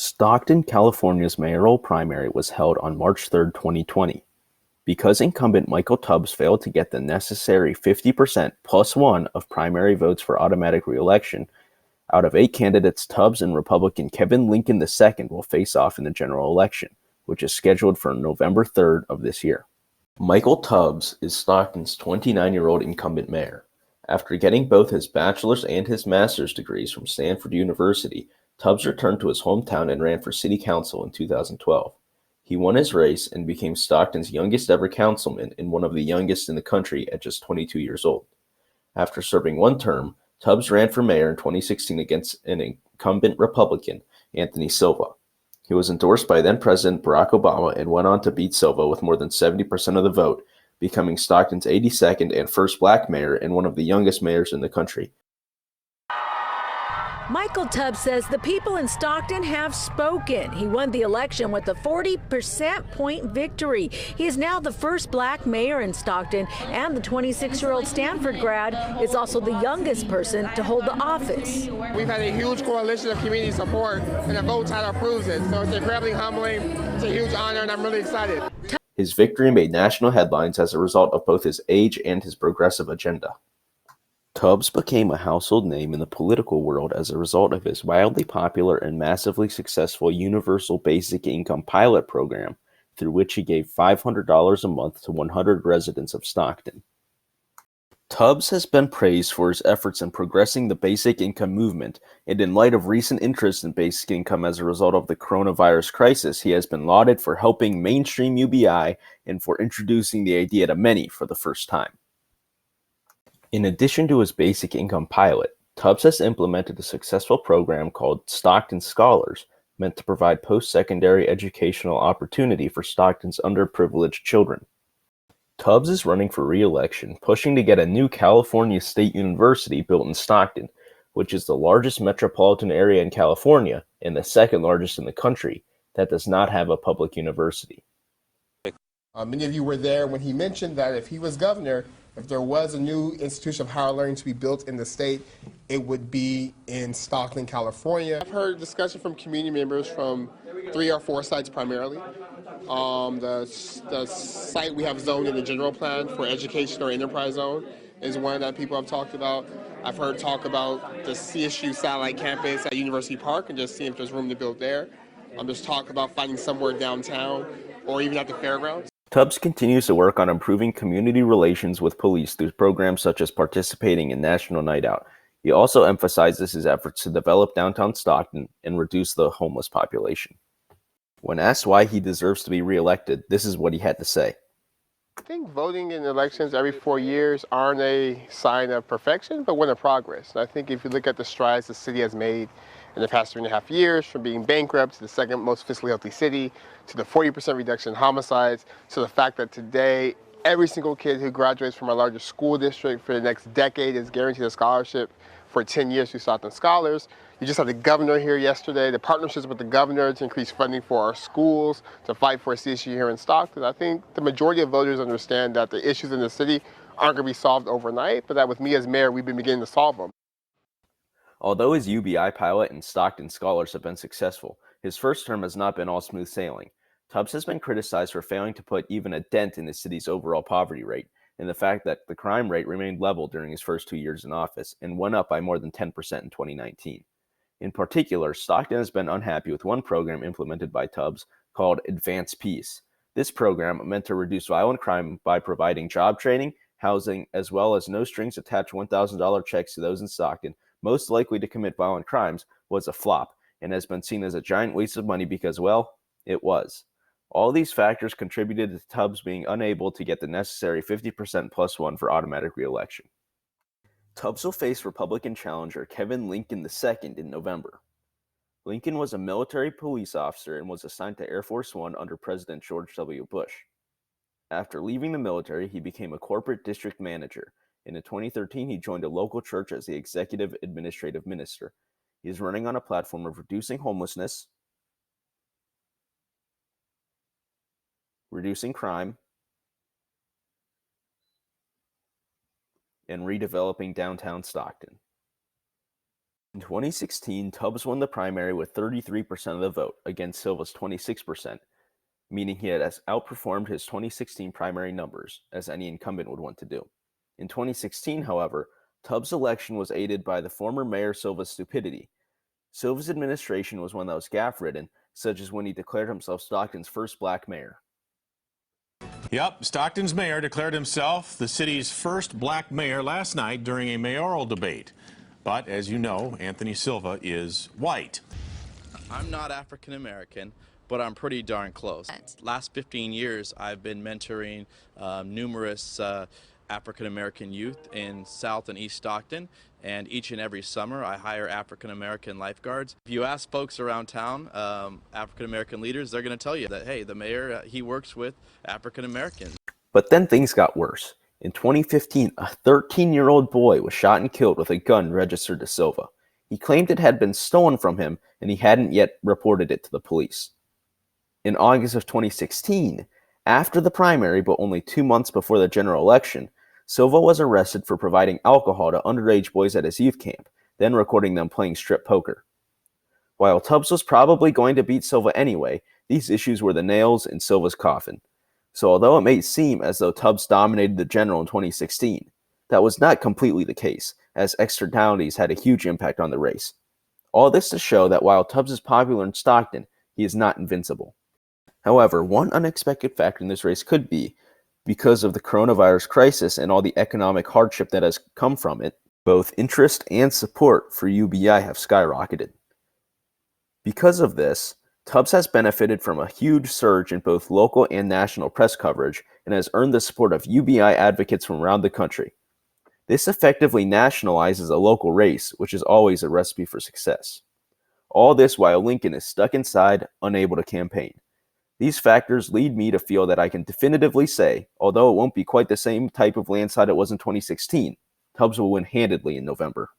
Stockton, California's mayoral primary was held on March 3, 2020. Because incumbent Michael Tubbs failed to get the necessary 50% plus one of primary votes for automatic re-election, out of 8 candidates, Tubbs and Republican Kevin Lincoln II will face off in the general election, which is scheduled for November 3rd of this year. Michael Tubbs is Stockton's 29-year-old incumbent mayor. After getting both his bachelor's and his master's degrees from Stanford University, Tubbs returned to his hometown and ran for city council in 2012. He won his race and became Stockton's youngest ever councilman and one of the youngest in the country at just 22 years old. After serving one term, Tubbs ran for mayor in 2016 against an incumbent Republican, Anthony Silva. He was endorsed by then-President Barack Obama and went on to beat Silva with more than 70% of the vote, becoming Stockton's 82nd and first black mayor and one of the youngest mayors in the country. Michael Tubbs says the people in Stockton have spoken. He won the election with a 40% point victory. He is now the first black mayor in Stockton, and the 26-year-old Stanford grad is also the youngest person to hold the office. We've had a huge coalition of community support, and the vote title proves it. So it's incredibly humbling. It's a huge honor, and I'm really excited. His victory made national headlines as a result of both his age and his progressive agenda. Tubbs became a household name in the political world as a result of his wildly popular and massively successful Universal Basic Income pilot program, through which he gave $500 a month to 100 residents of Stockton. Tubbs has been praised for his efforts in progressing the basic income movement, and in light of recent interest in basic income as a result of the coronavirus crisis, he has been lauded for helping mainstream UBI and for introducing the idea to many for the first time. In addition to his basic income pilot, Tubbs has implemented a successful program called Stockton Scholars, meant to provide post-secondary educational opportunity for Stockton's underprivileged children. Tubbs is running for re-election, pushing to get a new California State University built in Stockton, which is the largest metropolitan area in California and the second largest in the country that does not have a public university. Many of you were there when he mentioned that if he was governor, if there was a new institution of higher learning to be built in the state, it would be in Stockton, California. I've heard discussion from community members from 3 or 4 sites primarily. The site we have zoned in the general plan for education or enterprise zone is one that people have talked about. I've heard talk about the CSU satellite campus at University Park and just seeing if there's room to build there. There's talk about finding somewhere downtown or even at the fairgrounds. Tubbs continues to work on improving community relations with police through programs such as participating in National Night Out. He also emphasizes his efforts to develop downtown Stockton and reduce the homeless population. When asked why he deserves to be reelected, this is what he had to say. I think voting in elections every 4 years aren't a sign of perfection, but one of progress. And I think if you look at the strides the city has made in the past 3.5 years, from being bankrupt to the second most fiscally healthy city, to the 40% reduction in homicides, to the fact that today every single kid who graduates from our largest school district for the next decade is guaranteed a scholarship for 10 years through Stockton Scholars. You just had the governor here yesterday, the partnerships with the governor to increase funding for our schools, to fight for a CSU here in Stockton. I think the majority of voters understand that the issues in the city aren't going to be solved overnight, but that with me as mayor, we've been beginning to solve them. Although his UBI pilot and Stockton Scholars have been successful, his first term has not been all smooth sailing. Tubbs has been criticized for failing to put even a dent in the city's overall poverty rate, and the fact that the crime rate remained level during his first 2 years in office and went up by more than 10% in 2019. In particular, Stockton has been unhappy with one program implemented by Tubbs called Advance Peace. This program, meant to reduce violent crime by providing job training, housing, as well as no-strings-attached $1,000 checks to those in Stockton most likely to commit violent crimes, was a flop and has been seen as a giant waste of money because, well, it was. All these factors contributed to Tubbs being unable to get the necessary 50% plus one for automatic re-election. Tubbs will face Republican challenger Kevin Lincoln II in November. Lincoln was a military police officer and was assigned to Air Force One under President George W. Bush. After leaving the military, he became a corporate district manager, and in 2013 he joined a local church as the executive administrative minister. He is running on a platform of reducing homelessness, reducing crime, and redeveloping downtown Stockton. In 2016, Tubbs won the primary with 33% of the vote against Silva's 26%, meaning he has outperformed his 2016 primary numbers, as any incumbent would want to do. In 2016, however, Tubbs' election was aided by the former Mayor Silva's stupidity. Silva's administration was one that was gaffe-ridden, such as when he declared himself Stockton's first black mayor. Yep, Stockton's mayor declared himself the city's first black mayor last night during a mayoral debate. But as you know, Anthony Silva is white. I'm not African American, but I'm pretty darn close. Last 15 years, I've been mentoring numerous African American youth in South and East Stockton, and each and every summer I hire African American lifeguards. If you ask folks around town, African American leaders, they're going to tell you that, hey, the mayor, he works with African Americans. But then things got worse. In 2015, a 13-year-old boy was shot and killed with a gun registered to Silva. He claimed it had been stolen from him, and he hadn't yet reported it to the police. In August of 2016, after the primary but only 2 months before the general election, Silva was arrested for providing alcohol to underage boys at his youth camp, then recording them playing strip poker. While Tubbs was probably going to beat Silva anyway, these issues were the nails in Silva's coffin. So although it may seem as though Tubbs dominated the general in 2016, that was not completely the case, as externalities had a huge impact on the race. All this to show that while Tubbs is popular in Stockton, he is not invincible. However, one unexpected factor in this race could be, because of the coronavirus crisis and all the economic hardship that has come from it, both interest and support for UBI have skyrocketed. Because of this, Tubbs has benefited from a huge surge in both local and national press coverage and has earned the support of UBI advocates from around the country. This effectively nationalizes a local race, which is always a recipe for success. All this while Lincoln is stuck inside, unable to campaign. These factors lead me to feel that I can definitively say, although it won't be quite the same type of landslide it was in 2016, Tubbs will win handedly in November.